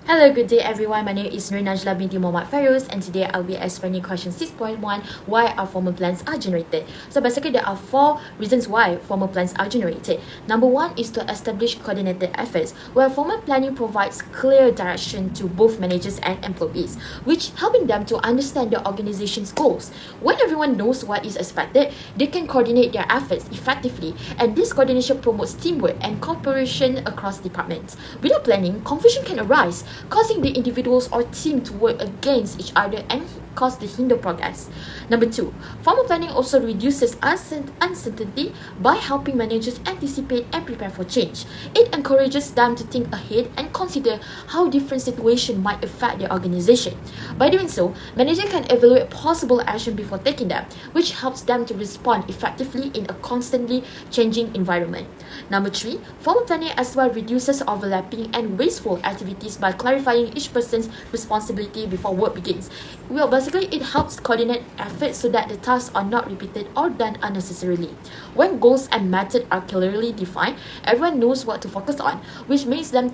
Hello, good day everyone. My name is Nur Najla binti Muhammad Fairuz, and today I'll be explaining question 6.1, why our formal plans are generated. So basically there are 4 reasons why formal plans are generated. Number 1 is to establish coordinated efforts, where formal planning provides clear direction to both managers and employees, which helping them to understand the organization's goals. When everyone knows what is expected, they can coordinate their efforts effectively, and this coordination promotes teamwork and cooperation across departments. Without planning, confusion can arise, causing the individuals or team to work against each other and cause the hinder progress. Number 2, formal planning also reduces uncertainty by helping managers anticipate and prepare for change. It encourages them to think ahead and consider how different situations might affect their organization. By doing so, managers can evaluate possible action before taking them, which helps them to respond effectively in a constantly changing environment. Number 3, formal planning as well reduces overlapping and wasteful activities by clarifying each person's responsibility before work begins. Well, basically, it helps coordinate efforts so that the tasks are not repeated or done unnecessarily. When goals and methods are clearly defined, everyone knows what to focus on, which makes them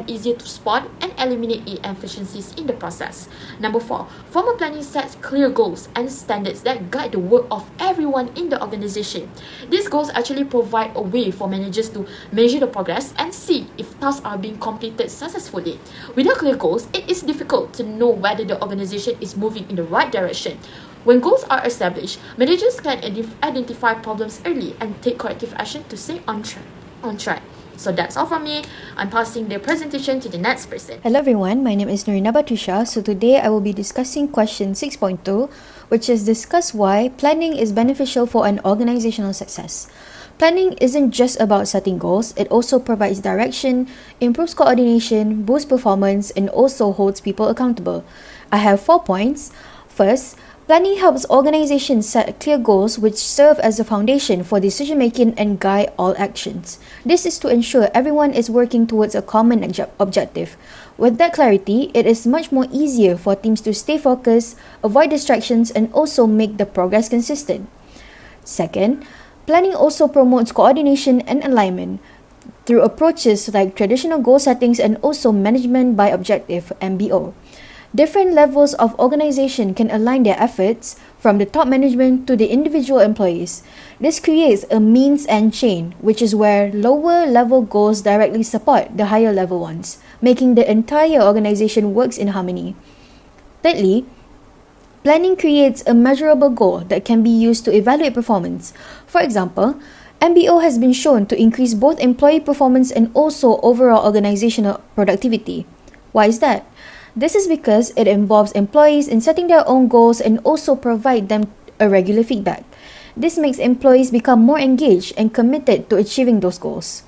easier to spot and eliminate inefficiencies in the process. Number 4, formal planning sets clear goals and standards that guide the work of everyone in the organization. These goals actually provide a way for managers to measure the progress and see if tasks are being completed successfully. Without clear goals, it is difficult to know whether the organization is moving in the right direction. When goals are established, managers can identify problems early and take corrective action to stay on track. So that's all from me. I'm passing the presentation to the next person. Hello everyone, my name is Nurina Batusha. So today I will be discussing question 6.2, which is discuss why planning is beneficial for an organizational success. Planning isn't just about setting goals, it also provides direction, improves coordination, boosts performance, and also holds people accountable. I have 4 points. First, planning helps organizations set clear goals which serve as a foundation for decision-making and guide all actions. This is to ensure everyone is working towards a common objective. With that clarity, it is much more easier for teams to stay focused, avoid distractions, and also make the progress consistent. Second, planning also promotes coordination and alignment through approaches like traditional goal settings and also management by objective (MBO). Different levels of organization can align their efforts from the top management to the individual employees. This creates a means and chain, which is where lower level goals directly support the higher level ones, making the entire organization works in harmony. Thirdly, planning creates a measurable goal that can be used to evaluate performance. For example, MBO has been shown to increase both employee performance and also overall organizational productivity. Why is that? This is because it involves employees in setting their own goals and also provide them a regular feedback. This makes employees become more engaged and committed to achieving those goals.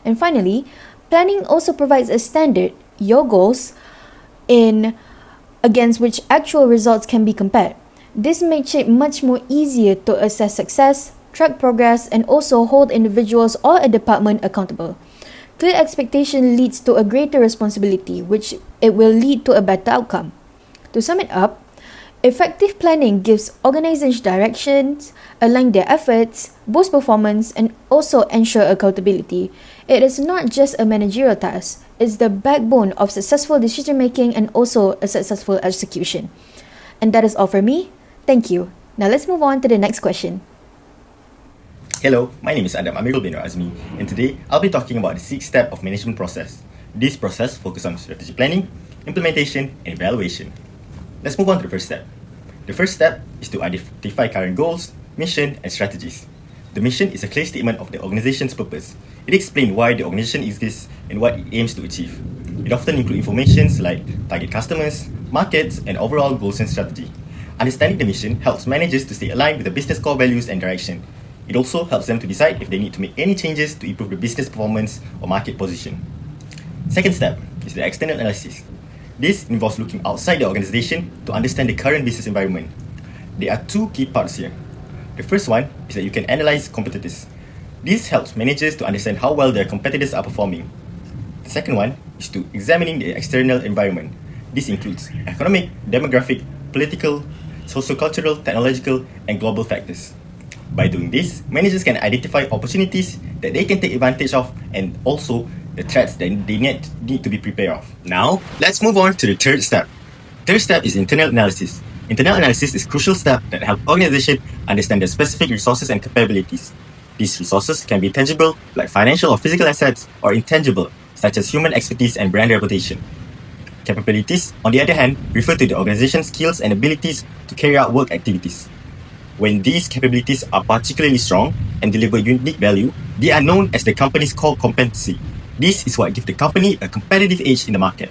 And finally, planning also provides a standard, your goals, against which actual results can be compared. This makes it much more easier to assess success, track progress, and also hold individuals or a department accountable. Clear expectation leads to a greater responsibility, which it will lead to a better outcome. To sum it up, effective planning gives organizations directions, align their efforts, boost performance, and also ensure accountability. It is not just a managerial task, it's the backbone of successful decision-making and also a successful execution. And that is all for me. Thank you. Now let's move on to the next question. Hello, my name is Adam Amirul bin Azmi, and today I'll be talking about the 6th step of management process. This process focuses on strategy planning, implementation, and evaluation. Let's move on to the first step. The first step is to identify current goals, mission, and strategies. The mission is a clear statement of the organization's purpose. It explains why the organization exists and what it aims to achieve. It often includes information like target customers, markets, and overall goals and strategy. Understanding the mission helps managers to stay aligned with the business core values and direction. It also helps them to decide if they need to make any changes to improve the business performance or market position. Second step is the external analysis. This involves looking outside the organization to understand the current business environment. There are 2 key parts here. The first one is that you can analyze competitors. This helps managers to understand how well their competitors are performing. The second one is to examining the external environment. This includes economic, demographic, political, socio-cultural, technological, and global factors. By doing this, managers can identify opportunities that they can take advantage of, and also the threats that they need to be prepared of. Now, let's move on to the third step. Third step is internal analysis. Internal analysis is a crucial step that helps organizations understand their specific resources and capabilities. These resources can be tangible, like financial or physical assets, or intangible, such as human expertise and brand reputation. Capabilities, on the other hand, refer to the organization's skills and abilities to carry out work activities. When these capabilities are particularly strong and deliver unique value, they are known as the company's core competency. This is what gives the company a competitive edge in the market.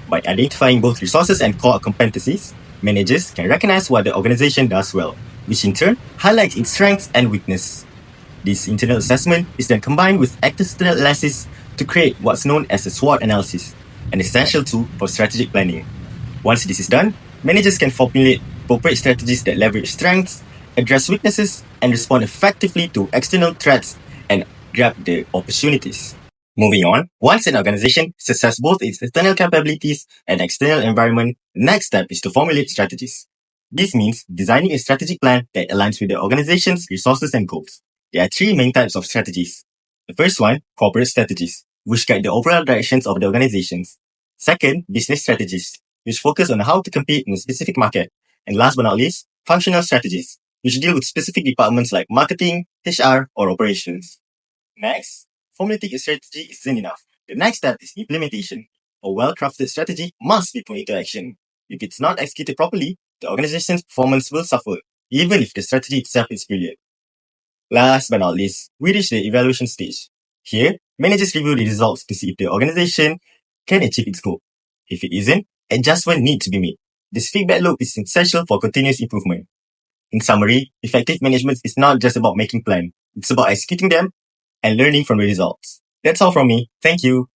By identifying both resources and core competencies, managers can recognize what the organization does well, which in turn highlights its strengths and weaknesses. This internal assessment is then combined with external analysis to create what's known as a SWOT analysis, an essential tool for strategic planning. Once this is done, managers can formulate appropriate strategies that leverage strengths, address weaknesses, and respond effectively to external threats and grab the opportunities. Moving on, once an organization assesses both its internal capabilities and external environment, the next step is to formulate strategies. This means designing a strategic plan that aligns with the organization's resources and goals. There are three main types of strategies. The first one, corporate strategies, which guide the overall directions of the organizations. Second, business strategies, which focus on how to compete in a specific market. And last but not least, functional strategies, which deal with specific departments like marketing, HR, or operations. Next, formulating a strategy isn't enough. The next step is implementation. A well-crafted strategy must be put into action. If it's not executed properly, the organization's performance will suffer, even if the strategy itself is brilliant. Last but not least, we reach the evaluation stage. Here, managers review the results to see if the organization can achieve its goal. If it isn't, adjustment needs to be made. This feedback loop is essential for continuous improvement. In summary, effective management is not just about making plans. It's about executing them and learning from the results. That's all from me. Thank you.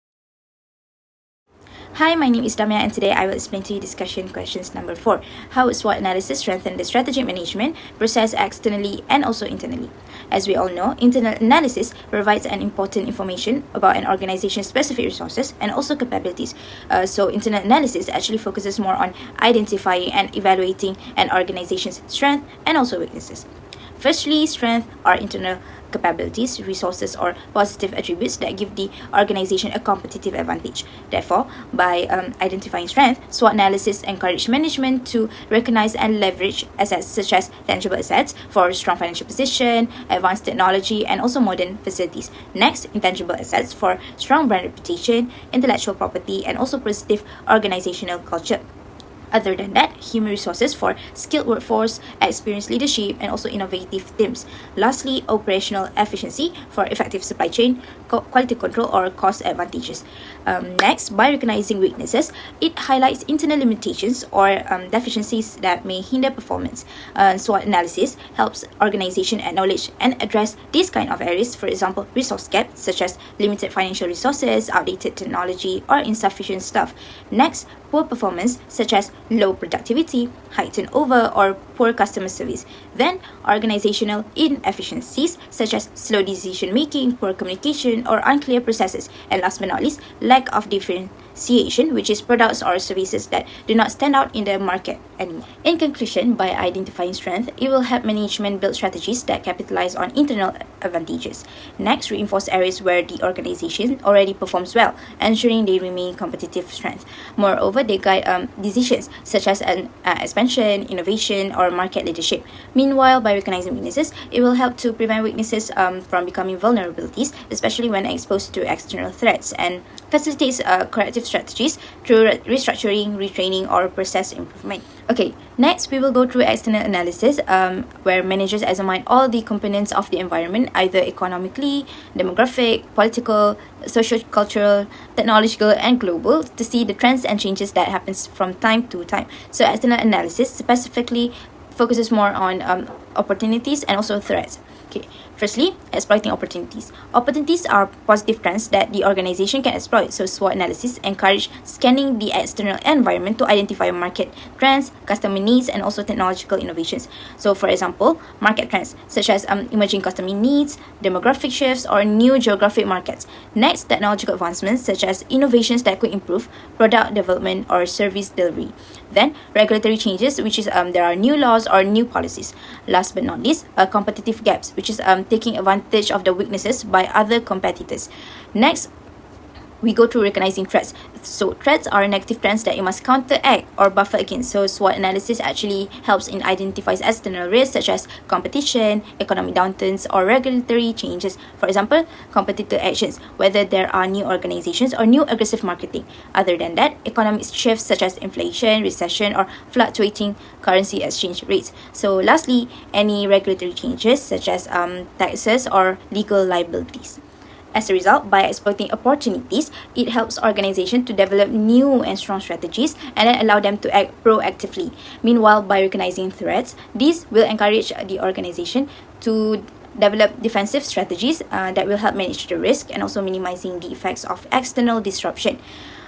Hi, my name is Damia, and today I will explain to you discussion questions number 4. How would SWOT analysis strengthen the strategic management process externally and also internally? As we all know, internal analysis provides an important information about an organization's specific resources and also capabilities. So internal analysis actually focuses more on identifying and evaluating an organization's strengths and also weaknesses. Firstly, strength are internal capabilities, resources, or positive attributes that give the organization a competitive advantage. Therefore, by identifying strength, SWOT analysis encourages management to recognize and leverage assets such as tangible assets for strong financial position, advanced technology, and also modern facilities. Next, intangible assets for strong brand reputation, intellectual property, and also positive organizational culture. Other than that, human resources for skilled workforce, experienced leadership, and also innovative teams. Lastly, operational efficiency for effective supply chain, quality control, or cost advantages. Next, by recognizing weaknesses, it highlights internal limitations or deficiencies that may hinder performance. SWOT analysis helps organization acknowledge and address these kind of areas, for example, resource gaps such as limited financial resources, outdated technology, or insufficient staff. Next, poor performance such as low productivity, high turnover, or poor customer service. Then, organizational inefficiencies such as slow decision making, poor communication, or unclear processes. And last but not least, lack of differentiation, which is products or services that do not stand out in the market anymore. In conclusion, by identifying strength, it will help management build strategies that capitalize on internal advantages. Next, reinforce areas where the organization already performs well, ensuring they remain competitive strength. Moreover, they guide decisions such as expansion, innovation, or market leadership. Meanwhile, by recognizing weaknesses, it will help to prevent weaknesses from becoming vulnerabilities, especially when exposed to external threats, and facilitates corrective strategies through restructuring, retraining, or process improvement. Okay, next we will go through external analysis, where managers examine all the components of the environment, either economically, demographic, political, social-cultural, technological, and global, to see the trends and changes that happens from time to time. So external analysis specifically focuses more on opportunities and also threats. Okay. Firstly, exploiting opportunities. Opportunities are positive trends that the organization can exploit. So SWOT analysis encourage scanning the external environment to identify market trends, customer needs, and also technological innovations. So for example, market trends such as emerging customer needs, demographic shifts, or new geographic markets. Next, technological advancements such as innovations that could improve product development or service delivery. Then, regulatory changes, which is there are new laws or new policies. Last but not least, competitive gaps, which is taking advantage of the weaknesses by other competitors. Next, we go through recognizing threats. So threats are negative trends that you must counteract or buffer against. So SWOT analysis actually helps in identifying external risks such as competition, economic downturns, or regulatory changes. For example, competitor actions, whether there are new organizations or new aggressive marketing. Other than that, economic shifts such as inflation, recession, or fluctuating currency exchange rates. So lastly, any regulatory changes such as taxes or legal liabilities. As a result, by exploiting opportunities, it helps organizations to develop new and strong strategies and then allow them to act proactively. Meanwhile, by recognizing threats, this will encourage the organization to develop defensive strategies that will help manage the risk and also minimizing the effects of external disruption.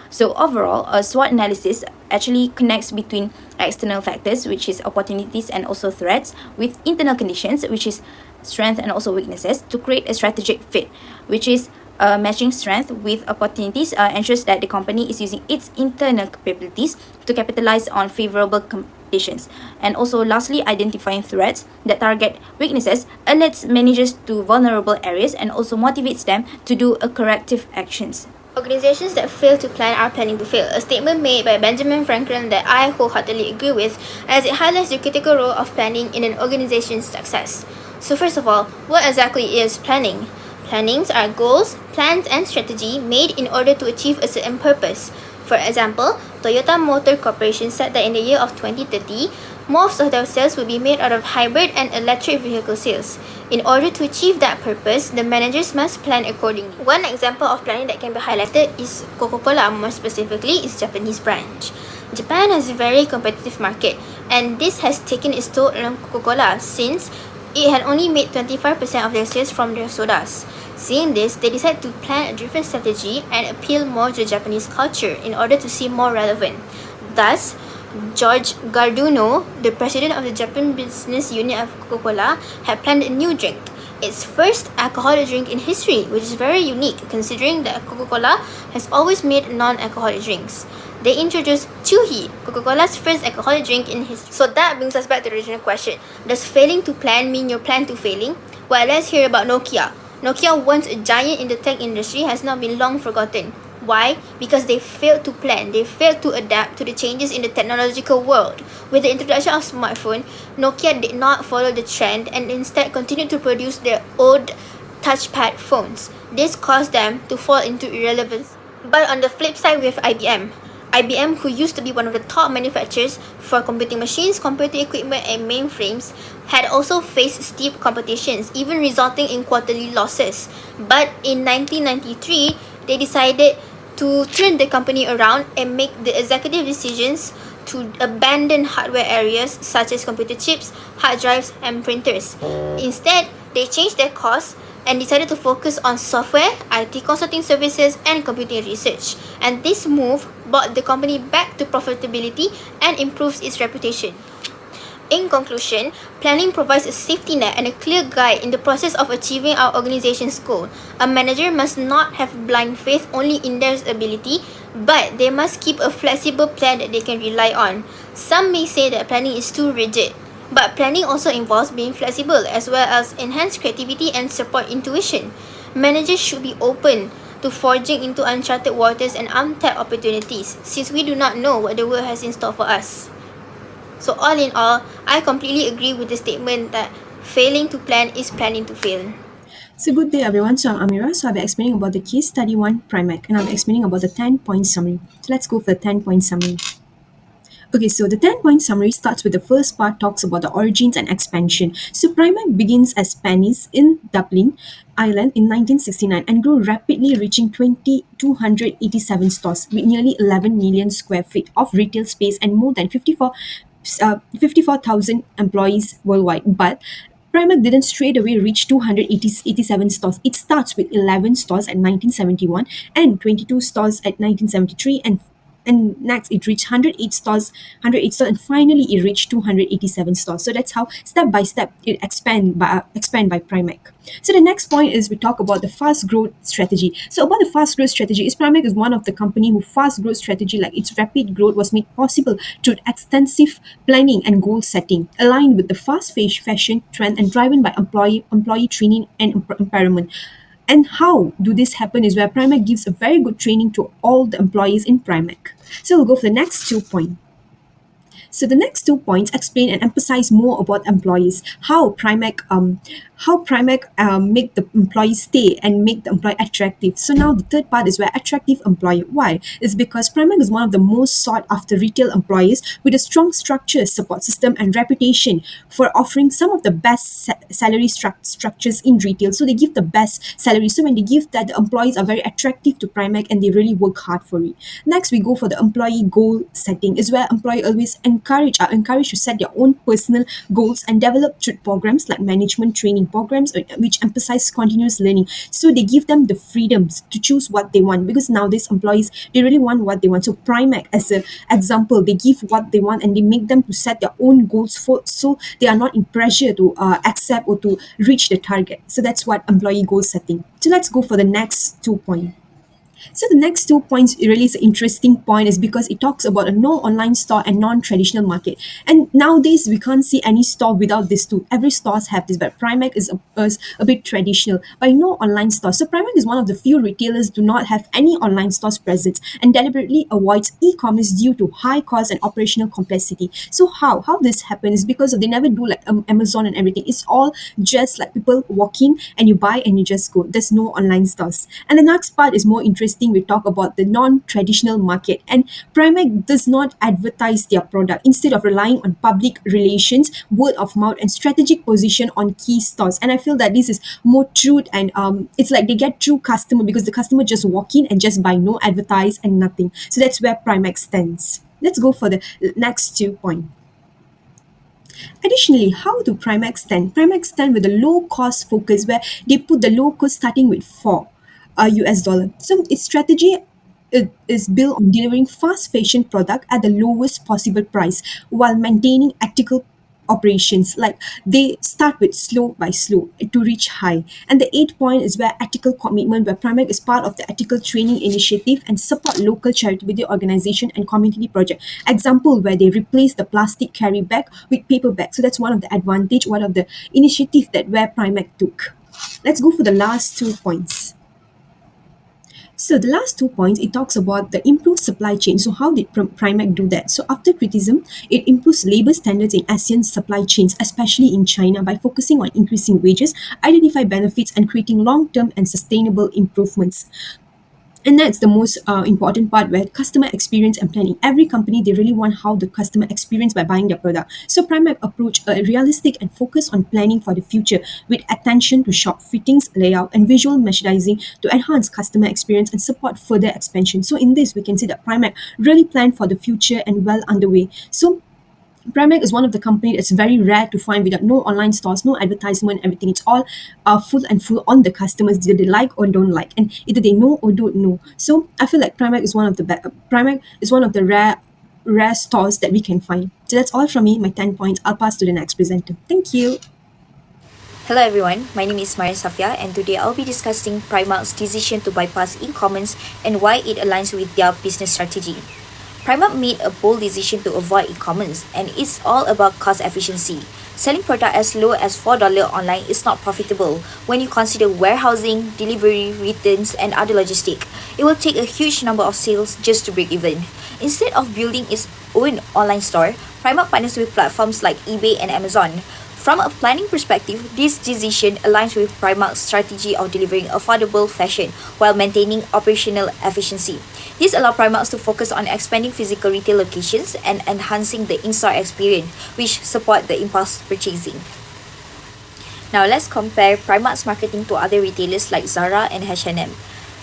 So overall, a SWOT analysis actually connects between external factors, which is opportunities and also threats, with internal conditions, which is strengths and also weaknesses, to create a strategic fit, which is matching strength with opportunities ensures that the company is using its internal capabilities to capitalize on favorable conditions. And also lastly, identifying threats that target weaknesses alerts managers to vulnerable areas and also motivates them to do a corrective actions. Organizations that fail to plan are planning to fail, a statement made by Benjamin Franklin that I wholeheartedly agree with, as it highlights the critical role of planning in an organization's success. So first of all, what exactly is planning? Plannings are goals, plans, and strategy made in order to achieve a certain purpose. For example, Toyota Motor Corporation said that in the year of 2030, most of their sales will be made out of hybrid and electric vehicle sales. In order to achieve that purpose, the managers must plan accordingly. One example of planning that can be highlighted is Coca-Cola, more specifically its Japanese branch. Japan has a very competitive market, and this has taken its toll on Coca-Cola since it had only made 25% of their sales from their sodas. Seeing this, they decided to plan a different strategy and appeal more to Japanese culture in order to seem more relevant. Thus, George Garduno, the president of the Japan business unit of Coca-Cola, had planned a new drink, its first alcoholic drink in history, which is very unique considering that Coca-Cola has always made non-alcoholic drinks. They introduced Chuhi, Coca-Cola's first alcoholic drink in history. So that brings us back to the original question. Does failing to plan mean you're plan to failing? Well, let's hear about Nokia. Nokia, once a giant in the tech industry, has now been long forgotten. Why? Because they failed to plan. They failed to adapt to the changes in the technological world. With the introduction of smartphone, Nokia did not follow the trend and instead continued to produce their old touchpad phones. This caused them to fall into irrelevance. But on the flip side, we have IBM. IBM, who used to be one of the top manufacturers for computing machines, computer equipment, and mainframes, had also faced steep competitions, even resulting in quarterly losses. But in 1993, they decided to turn the company around and make the executive decisions to abandon hardware areas such as computer chips, hard drives, and printers. Instead, they changed their course and decided to focus on software, IT consulting services, and computing research. And this move brought the company back to profitability and improves its reputation. In conclusion, planning provides a safety net and a clear guide in the process of achieving our organization's goal. A manager must not have blind faith only in their ability, but they must keep a flexible plan that they can rely on. Some may say that planning is too rigid, but planning also involves being flexible as well as enhance creativity and support intuition. Managers should be open to forging into uncharted waters and untapped opportunities, since we do not know what the world has in store for us. So all in all, I completely agree with the statement that failing to plan is planning to fail. So good day everyone, so I'm Amira, so I'll be explaining about the case study 1 Primac, and I'll be explaining about the 10-point summary. So let's go for the 10-point summary. Okay, so the 10-point summary starts with the first part, talks about the origins and expansion. So Primac begins as Penny's in Dublin, Ireland in 1969 and grew rapidly, reaching 287 stores with nearly 11 million square feet of retail space and more than 54,000 employees worldwide. But Primark didn't straight away reach 287 stores. It starts with 11 stores at 1971 and 22 stores at 1973 and next it reached 108 stores, and finally it reached 287 stores. So that's how step by step it expand by Primark. So the next point is we talk about the fast growth strategy. So about the fast growth strategy is Primark is one of the company who fast growth strategy, like its rapid growth, was made possible through extensive planning and goal setting, aligned with the fast fashion trend and driven by employee training and empowerment. And how do this happen is where Primark gives a very good training to all the employees in Primark. So we'll go for the next 2 points. So the next 2 points explain and emphasize more about employees, how Primark make the employee stay and make the employee attractive. So now the third part is where attractive employee. Why? It's because Primark is one of the most sought after retail employees with a strong structure, support system, and reputation for offering some of the best salary structures in retail. So they give the best salary. So when they give that, the employees are very attractive to Primark and they really work hard for it. Next, we go for the employee goal setting. Is where employee always are encouraged to set their own personal goals and develop through programs like management training programs which emphasize continuous learning. So they give them the freedoms to choose what they want, because nowadays employees, they really want what they want. So Primark, as an example, they give what they want and they make them to set their own goals for, so they are not in pressure to accept or to reach the target. So that's what employee goal setting. So let's go for the next 2 points. So the next 2 points really is an interesting point, is because it talks about a no online store and non-traditional market. And nowadays we can't see any store without this two. Every stores have this, but Primark is a bit traditional, but no online store. So Primark is one of the few retailers do not have any online stores presence and deliberately avoids e-commerce due to high cost and operational complexity. So how this happens is because they never do like Amazon and everything. It's all just like people walk in and you buy and you just go. There's no online stores. And the next part is more interesting. We talk about the non-traditional market, and Primark does not advertise their product. Instead of relying on public relations, word of mouth, and strategic position on key stores. And I feel that this is more true, and it's like they get true customer because the customer just walk in and just buy, no advertise and nothing. So that's where Primark stands. Let's go for the next 2 points. Additionally, how do Primark stand? Primark stand with a low cost focus, where they put the low cost starting with $4. So its strategy is built on delivering fast fashion product at the lowest possible price while maintaining ethical operations. Like they start with slow by slow to reach high. And the 8 point is where ethical commitment, where Primark is part of the ethical training initiative and support local charitable organization and community project. Example where they replace the plastic carry bag with paper bag. So that's one of the advantage, one of the initiative that where Primark took. Let's go for the last 2 points. So the last 2 points, it talks about the improved supply chain. So how did Primark do that? So after criticism, it improves labor standards in ASEAN supply chains, especially in China, by focusing on increasing wages, identify benefits, and creating long-term and sustainable improvements. And that's the most important part, where customer experience and planning. Every company, they really want how the customer experience by buying their product. So Primark approach a realistic and focus on planning for the future with attention to shop fittings, layout, and visual merchandising to enhance customer experience and support further expansion. So in this, we can see that Primark really planned for the future and well underway. So Primark is one of the company that's very rare to find without no online stores, no advertisement, everything. It's all full on the customers, either they like or don't like, and either they know or don't know. So I feel like Primark is one of the Primark is one of the rare stores that we can find. So that's all from me. My 10 points. I'll pass to the next presenter. Thank you. Hello everyone, my name is Marian Safia, and today I'll be discussing Primark's decision to bypass e-commerce and why it aligns with their business strategy. Primark made a bold decision to avoid e-commerce, and it's all about cost efficiency. Selling product as low as $4 online is not profitable when you consider warehousing, delivery, returns, and other logistics. It will take a huge number of sales just to break even. Instead of building its own online store, Primark partners with platforms like eBay and Amazon. From a planning perspective, this decision aligns with Primark's strategy of delivering affordable fashion while maintaining operational efficiency. This allows Primark to focus on expanding physical retail locations and enhancing the in-store experience, which support the impulse purchasing. Now let's compare Primark's marketing to other retailers like Zara and H&M.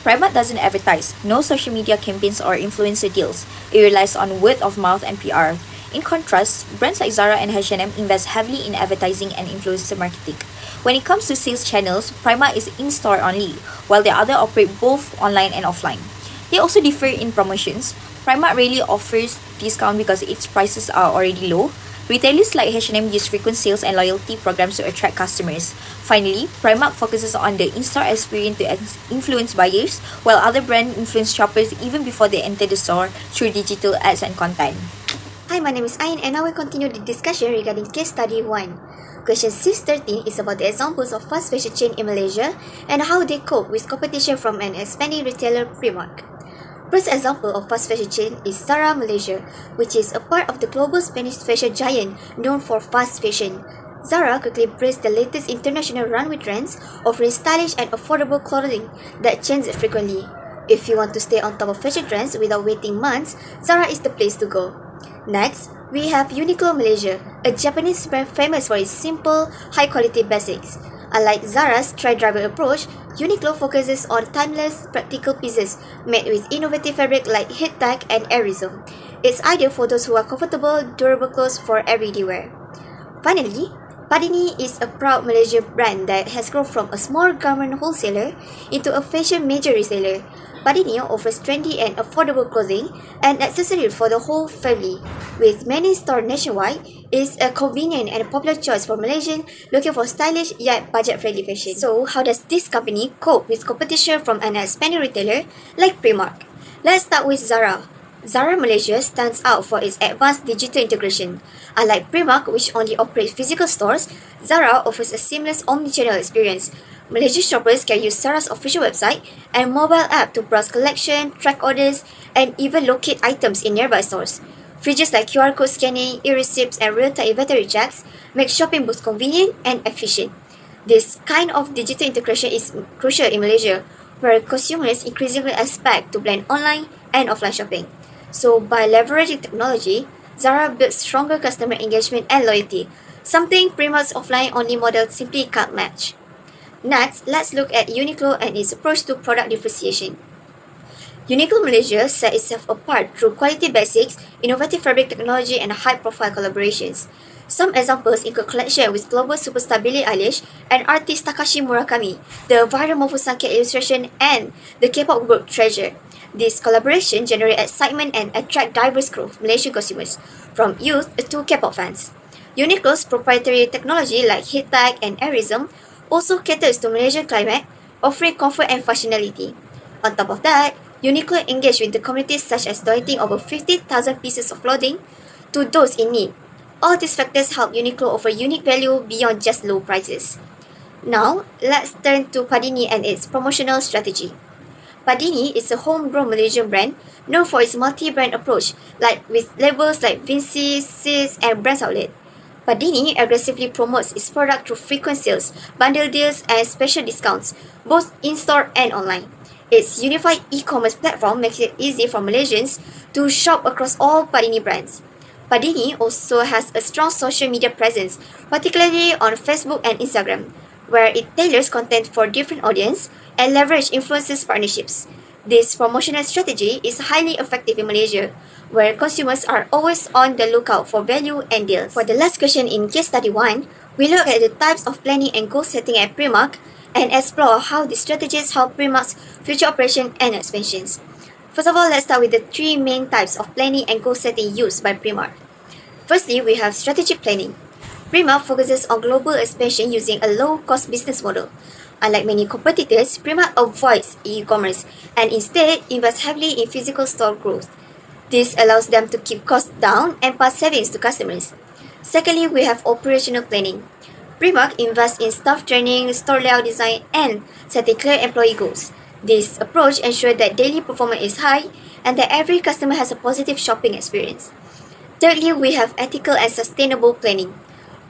Primark doesn't advertise, no social media campaigns or influencer deals. It relies on word of mouth and PR. In contrast, brands like Zara and H&M invest heavily in advertising and influencer marketing. When it comes to sales channels, Primark is in-store only, while the other operate both online and offline. They also differ in promotions. Primark rarely offers discount because its prices are already low. Retailers like H&M use frequent sales and loyalty programs to attract customers. Finally, Primark focuses on the in-store experience to influence buyers, while other brands influence shoppers even before they enter the store through digital ads and content. Hi, my name is Ain and I will continue the discussion regarding case study 1. Question 613 is about the examples of fast fashion chain in Malaysia and how they cope with competition from an expanding retailer Primark. First example of fast fashion chain is Zara Malaysia, which is a part of the global Spanish fashion giant known for fast fashion. Zara quickly embraced the latest international runway trends, offering stylish and affordable clothing that change frequently. If you want to stay on top of fashion trends without waiting months, Zara is the place to go. Next, we have Uniqlo Malaysia, a Japanese brand famous for its simple, high-quality basics. Unlike Zara's try-driver approach, Uniqlo focuses on timeless, practical pieces made with innovative fabric like heat-tech and airism. It's ideal for those who are comfortable, durable clothes for everyday wear. Finally, Padini is a proud Malaysian brand that has grown from a small garment wholesaler into a fashion major reseller. Padini offers trendy and affordable clothing and accessories for the whole family. With many stores nationwide, it's a convenient and popular choice for Malaysians looking for stylish yet budget-friendly fashion. So, how does this company cope with competition from an expanding retailer like Primark? Let's start with Zara. Zara Malaysia stands out for its advanced digital integration. Unlike Primark, which only operates physical stores, Zara offers a seamless omnichannel experience. Malaysian shoppers can use Zara's official website and mobile app to browse collection, track orders, and even locate items in nearby stores. Features like QR code scanning, e-receipts, and real-time inventory checks make shopping both convenient and efficient. This kind of digital integration is crucial in Malaysia, where consumers increasingly expect to blend online and offline shopping. So, by leveraging technology, Zara builds stronger customer engagement and loyalty, something Primark's offline-only model simply can't match. Next, let's look at Uniqlo and its approach to product differentiation. Uniqlo Malaysia set itself apart through quality basics, innovative fabric technology, and high-profile collaborations. Some examples include collection with global superstar Billie Eilish and artist Takashi Murakami, the viral Mofusanke illustration, and the K-pop group Treasure. This collaboration generate excitement and attract diverse group of Malaysian consumers, from youth to K-pop fans. Uniqlo's proprietary technology like heat-tech and airism also caters to Malaysian climate, offering comfort and functionality. On top of that, Uniqlo engaged with the communities such as donating over 50,000 pieces of clothing to those in need. All these factors help Uniqlo offer unique value beyond just low prices. Now, let's turn to Padini and its promotional strategy. Padini is a homegrown Malaysian brand known for its multi-brand approach, like with labels like Vinci, Sis, and Brands Outlet. Padini aggressively promotes its product through frequent sales, bundle deals, and special discounts, both in-store and online. Its unified e-commerce platform makes it easy for Malaysians to shop across all Padini brands. Padini also has a strong social media presence, particularly on Facebook and Instagram, where it tailors content for different audiences and leverage influencers partnerships. This promotional strategy is highly effective in Malaysia, where consumers are always on the lookout for value and deals. For the last question in case study 1, we look at the types of planning and goal setting at Primark and explore how these strategies help Primark's future operation and expansions. First of all, let's start with the 3 main types of planning and goal setting used by Primark. Firstly, we have strategic planning. Primark focuses on global expansion using a low-cost business model. Unlike many competitors, Primark avoids e-commerce and instead invests heavily in physical store growth. This allows them to keep costs down and pass savings to customers. Secondly, we have operational planning. Primark invests in staff training, store layout design, and setting clear employee goals. This approach ensures that daily performance is high and that every customer has a positive shopping experience. Thirdly, we have ethical and sustainable planning.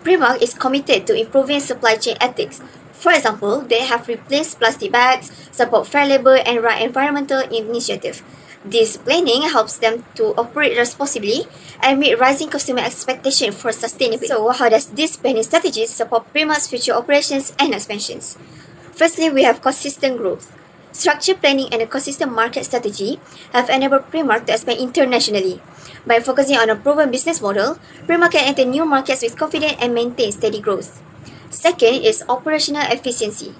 Primark is committed to improving supply chain ethics. For example, they have replaced plastic bags, support fair labor, and run environmental initiatives. This planning helps them to operate responsibly and meet rising consumer expectations for sustainability. So, how does this planning strategy support Primark's future operations and expansions? Firstly, we have consistent growth. Structured planning and a consistent market strategy have enabled Primark to expand internationally. By focusing on a proven business model, Primark can enter new markets with confidence and maintain steady growth. Second is operational efficiency.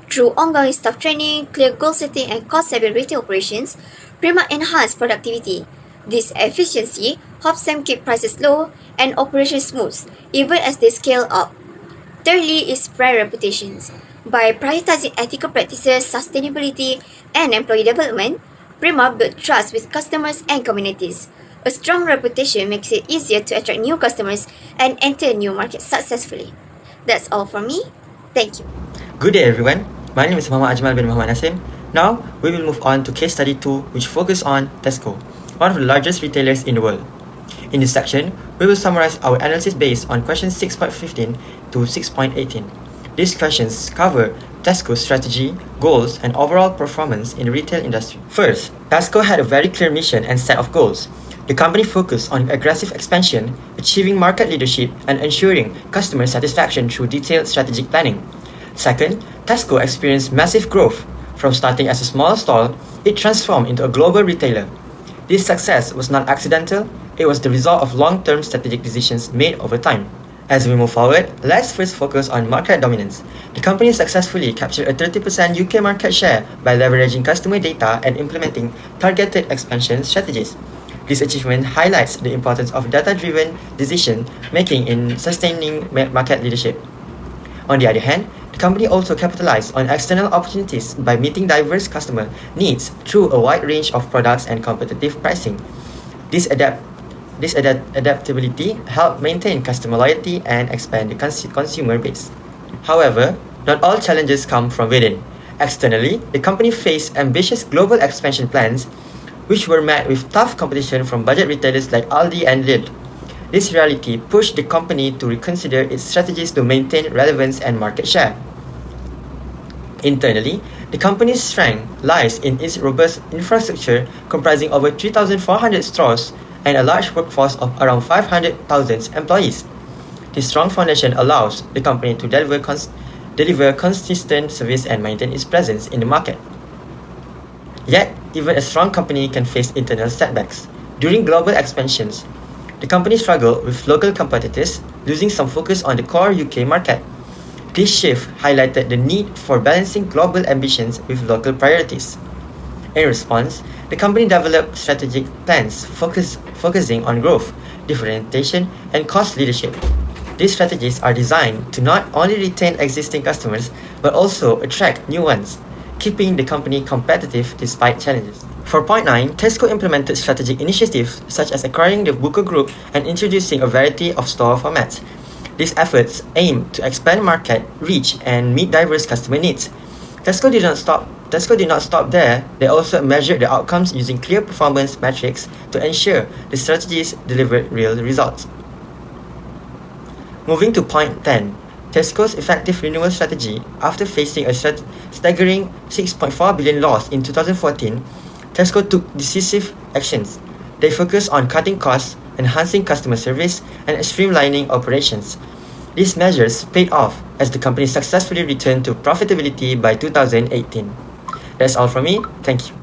Through ongoing staff training, clear goal setting, and cost-saving retail operations, Primark enhances productivity. This efficiency helps them keep prices low and operations smooth, even as they scale up. Thirdly is brand reputations. By prioritizing ethical practices, sustainability, and employee development, Primark builds trust with customers and communities. A strong reputation makes it easier to attract new customers and enter new markets successfully. That's all from me. Thank you. Good day everyone, my name is Muhammad Ajmal bin Muhammad Nasim. Now, we will move on to case study 2 which focus on Tesco, one of the largest retailers in the world. In this section, we will summarize our analysis based on questions 6.15 to 6.18. These questions cover Tesco's strategy, goals, and overall performance in the retail industry. First, Tesco had a very clear mission and set of goals. The company focused on aggressive expansion, achieving market leadership, and ensuring customer satisfaction through detailed strategic planning. Second, Tesco experienced massive growth. From starting as a small stall, it transformed into a global retailer. This success was not accidental, it was the result of long-term strategic decisions made over time. As we move forward, let's first focus on market dominance. The company successfully captured a 30% UK market share by leveraging customer data and implementing targeted expansion strategies. This achievement highlights the importance of data-driven decision-making in sustaining market leadership. On the other hand, the company also capitalized on external opportunities by meeting diverse customer needs through a wide range of products and competitive pricing. This adaptability helped maintain customer loyalty and expand the consumer base. However, not all challenges come from within. Externally, the company faced ambitious global expansion plans, which were met with tough competition from budget retailers like Aldi and Lidl. This reality pushed the company to reconsider its strategies to maintain relevance and market share. Internally, the company's strength lies in its robust infrastructure comprising over 3,400 stores and a large workforce of around 500,000 employees. This strong foundation allows the company to deliver consistent service and maintain its presence in the market. Yet, even a strong company can face internal setbacks. During global expansions, the company struggled with local competitors, losing some focus on the core UK market. This shift highlighted the need for balancing global ambitions with local priorities. In response, the company developed strategic plans focusing on growth, differentiation, and cost leadership. These strategies are designed to not only retain existing customers but also attract new ones, keeping the company competitive despite challenges. For point 9, Tesco implemented strategic initiatives such as acquiring the Booker Group and introducing a variety of store formats. These efforts aim to expand market reach and meet diverse customer needs. Tesco did not stop there. They also measured the outcomes using clear performance metrics to ensure the strategies delivered real results. Moving to point 10, Tesco's effective renewal strategy. After facing a staggering 6.4 billion loss in 2014, Tesco took decisive actions. They focused on cutting costs, enhancing customer service, and streamlining operations. These measures paid off as the company successfully returned to profitability by 2018. That's all from me. Thank you.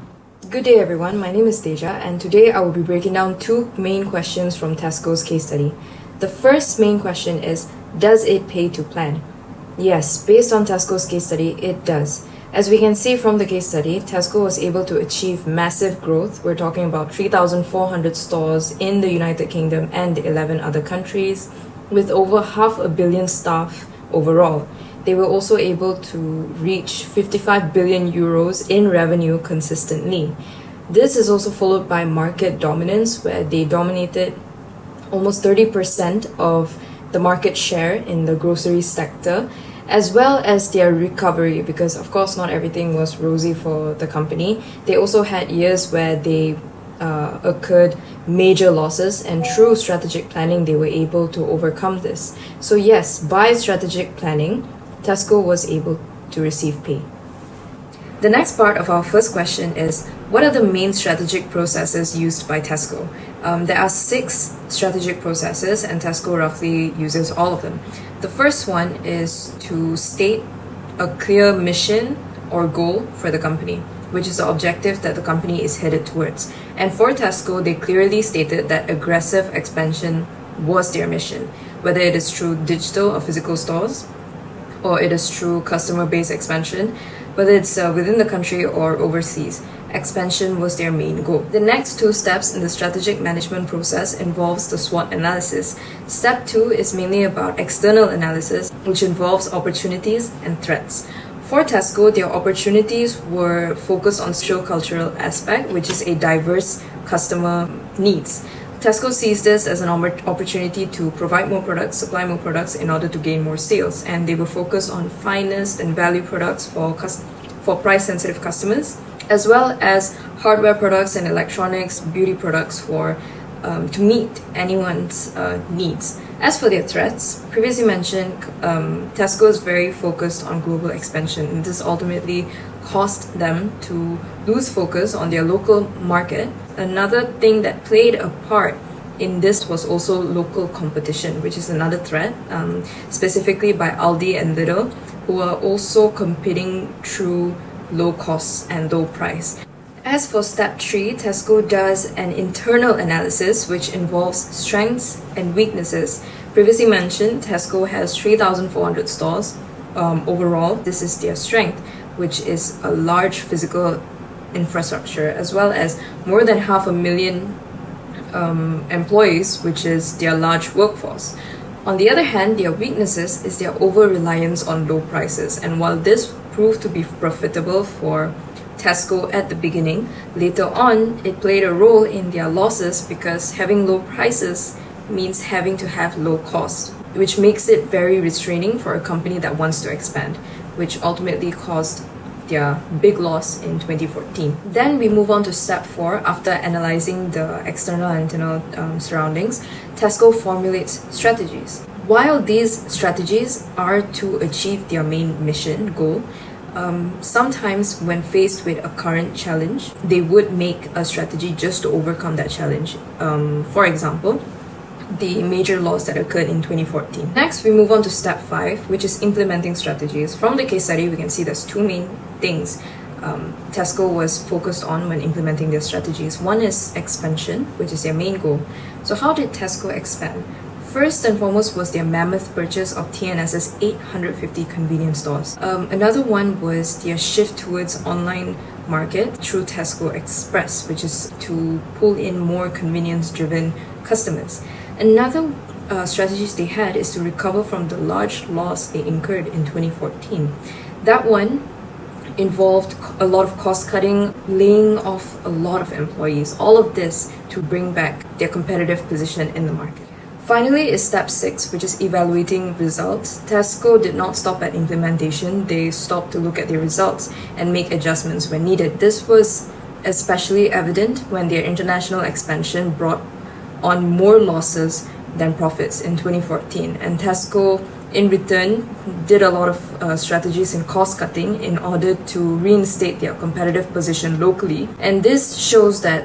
Good day everyone, my name is Teja and today I will be breaking down two main questions from Tesco's case study. The first main question is, does it pay to plan? Yes, based on Tesco's case study, it does. As we can see from the case study, Tesco was able to achieve massive growth. We're talking about 3,400 stores in the United Kingdom and 11 other countries, with over 500 million staff overall. They were also able to reach 55 billion euros in revenue consistently. This is also followed by market dominance, where they dominated almost 30% of the market share in the grocery sector, as well as their recovery, because of course not everything was rosy for the company. They also had years where they occurred major losses, and through strategic planning they were able to overcome this. So yes, by strategic planning, Tesco was able to receive pay. The next part of our first question is, what are the main strategic processes used by Tesco? There are 6 strategic processes and Tesco roughly uses all of them. The first one is to state a clear mission or goal for the company, which is the objective that the company is headed towards. And for Tesco, they clearly stated that aggressive expansion was their mission, whether it is through digital or physical stores, or it is through customer base expansion, whether it's within the country or overseas. Expansion was their main goal. The next 2 steps in the strategic management process involves the SWOT analysis. Step 2 is mainly about external analysis, which involves opportunities and threats. For Tesco, their opportunities were focused on socio-cultural aspect, which is a diverse customer needs. Tesco sees this as an opportunity to provide more products, supply more products in order to gain more sales, and they will focus on finest and value products for price-sensitive customers, as well as hardware products and electronics, beauty products for to meet anyone's needs. As for their threats, previously mentioned, Tesco is very focused on global expansion, and this ultimately caused them to lose focus on their local market. Another thing that played a part in this was also local competition, which is another threat, specifically by Aldi and Lidl, who are also competing through low costs and low price. As for step 3, Tesco does an internal analysis which involves strengths and weaknesses. Previously mentioned, Tesco has 3,400 stores overall. This is their strength, which is a large physical infrastructure, as well as more than 500,000 employees, which is their large workforce. On the other hand, their weaknesses is their over-reliance on low prices, and while this proved to be profitable for Tesco at the beginning, later on it played a role in their losses because having low prices means having to have low costs, which makes it very restraining for a company that wants to expand, which ultimately caused their big loss in 2014. Then we move on to step 4. After analyzing the external and internal surroundings, Tesco formulates strategies. While these strategies are to achieve their main mission goal, sometimes when faced with a current challenge, they would make a strategy just to overcome that challenge. For example, the major loss that occurred in 2014. Next, we move on to step 5, which is implementing strategies. From the case study, we can see there's two main things Tesco was focused on when implementing their strategies. One is expansion, which is their main goal. So how did Tesco expand? First and foremost was their mammoth purchase of TNS's 850 convenience stores. Another one was their shift towards online market through Tesco Express, which is to pull in more convenience-driven customers. Another strategies they had is to recover from the large loss they incurred in 2014. That one involved a lot of cost cutting, laying off a lot of employees, all of this to bring back their competitive position in the market. Finally is step 6, which is evaluating results. Tesco did not stop at implementation, they stopped to look at their results and make adjustments when needed. This was especially evident when their international expansion brought on more losses than profits in 2014, and Tesco in return did a lot of strategies in cost cutting in order to reinstate their competitive position locally, and this shows that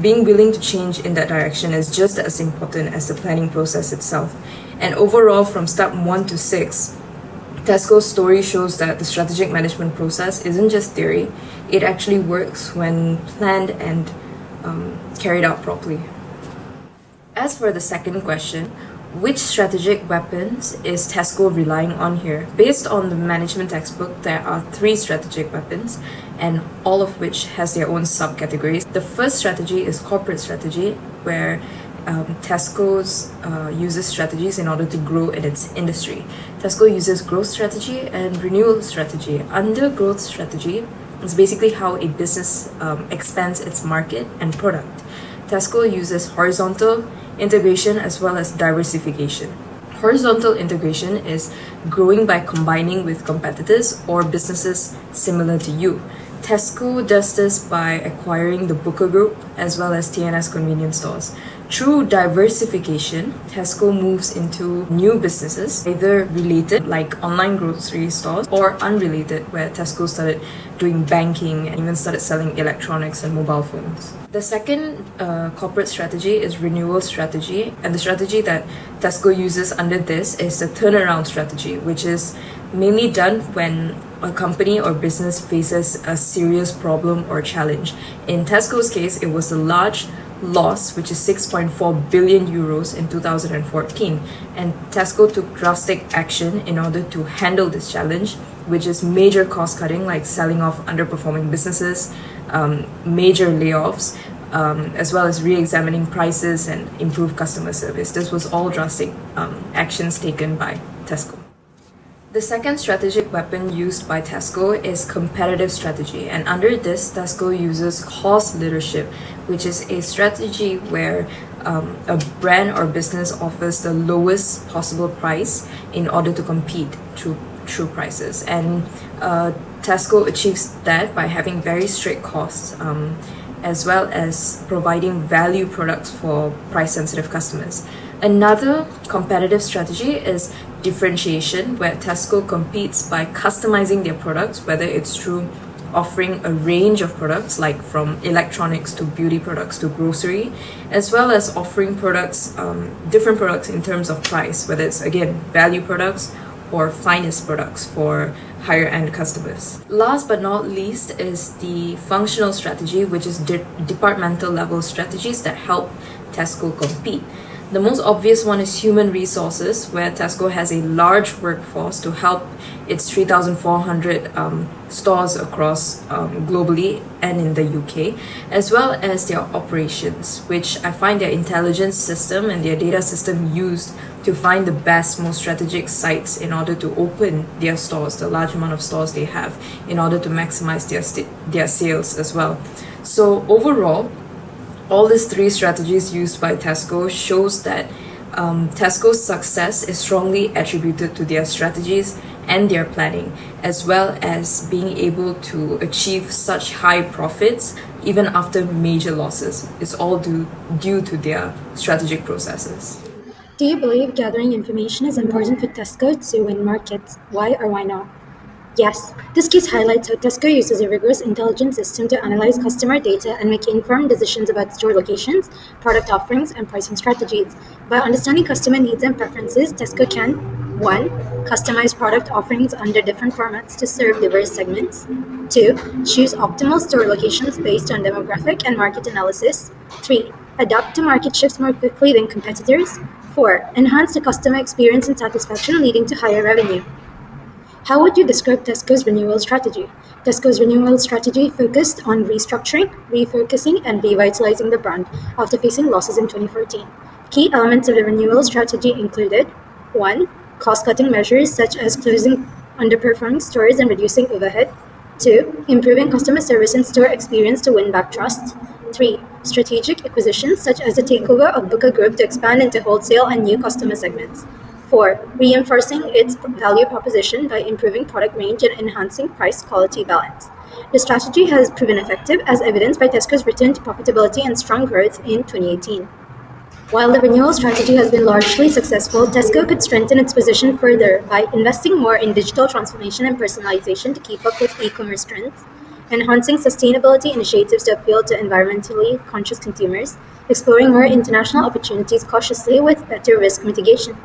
being willing to change in that direction is just as important as the planning process itself. And overall, from step 1 to 6, Tesco's story shows that the strategic management process isn't just theory, it actually works when planned and carried out properly. As for the second question, which strategic weapons is Tesco relying on here? Based on the management textbook, there are 3 strategic weapons, and all of which has their own subcategories. The first strategy is corporate strategy, where Tesco's uses strategies in order to grow in its industry. Tesco uses growth strategy and renewal strategy. Under growth strategy, it's basically how a business expands its market and product. Tesco uses horizontal integration as well as diversification. Horizontal integration is growing by combining with competitors or businesses similar to you. Tesco does this by acquiring the Booker Group as well as TNS convenience stores. Through diversification, Tesco moves into new businesses, either related like online grocery stores or unrelated, where Tesco started doing banking and even started selling electronics and mobile phones. The second corporate strategy is renewal strategy, and the strategy that Tesco uses under this is the turnaround strategy, which is mainly done when a company or business faces a serious problem or challenge. In Tesco's case, it was a large loss, which is 6.4 billion euros in 2014, and Tesco took drastic action in order to handle this challenge, which is major cost cutting like selling off underperforming businesses, major layoffs, as well as re-examining prices and improve customer service. This was all drastic actions taken by Tesco. The second strategic weapon used by Tesco is competitive strategy, and under this, Tesco uses cost leadership, which is a strategy where a brand or business offers the lowest possible price in order to compete through prices. And Tesco achieves that by having very strict costs, as well as providing value products for price-sensitive customers. Another competitive strategy is differentiation, where Tesco competes by customizing their products, whether it's through offering a range of products like from electronics to beauty products to grocery, as well as offering products, different products in terms of price, whether it's again value products or finest products for higher end customers. Last but not least is the functional strategy, which is departmental level strategies that help Tesco compete. The most obvious one is human resources, where Tesco has a large workforce to help its 3,400 stores across globally and in the UK, as well as their operations, which I find their intelligence system and their data system used to find the best, most strategic sites in order to open their stores, the large amount of stores they have, in order to maximize their sales as well. So overall, all these three strategies used by Tesco shows that Tesco's success is strongly attributed to their strategies and their planning, as well as being able to achieve such high profits even after major losses. It's all due to their strategic processes. Do you believe gathering information is important for Tesco to win markets? Why or why not? Yes, this case highlights how Tesco uses a rigorous intelligence system to analyze customer data and make informed decisions about store locations, product offerings, and pricing strategies. By understanding customer needs and preferences, Tesco can 1. Customize product offerings under different formats to serve diverse segments. 2. Choose optimal store locations based on demographic and market analysis. 3. Adapt to market shifts more quickly than competitors. 4. Enhance the customer experience and satisfaction, leading to higher revenue. How would you describe Tesco's renewal strategy? Tesco's renewal strategy focused on restructuring, refocusing, and revitalizing the brand after facing losses in 2014. Key elements of the renewal strategy included 1. Cost-cutting measures such as closing underperforming stores and reducing overhead. 2. Improving customer service and store experience to win back trust. 3. Strategic acquisitions such as the takeover of Booker Group to expand into wholesale and new customer segments. 4. Reinforcing its value proposition by improving product range and enhancing price-quality balance. The strategy has proven effective, as evidenced by Tesco's return to profitability and strong growth in 2018. While the renewal strategy has been largely successful, Tesco could strengthen its position further by investing more in digital transformation and personalization to keep up with e-commerce trends, enhancing sustainability initiatives to appeal to environmentally conscious consumers, exploring more international opportunities cautiously with better risk mitigation,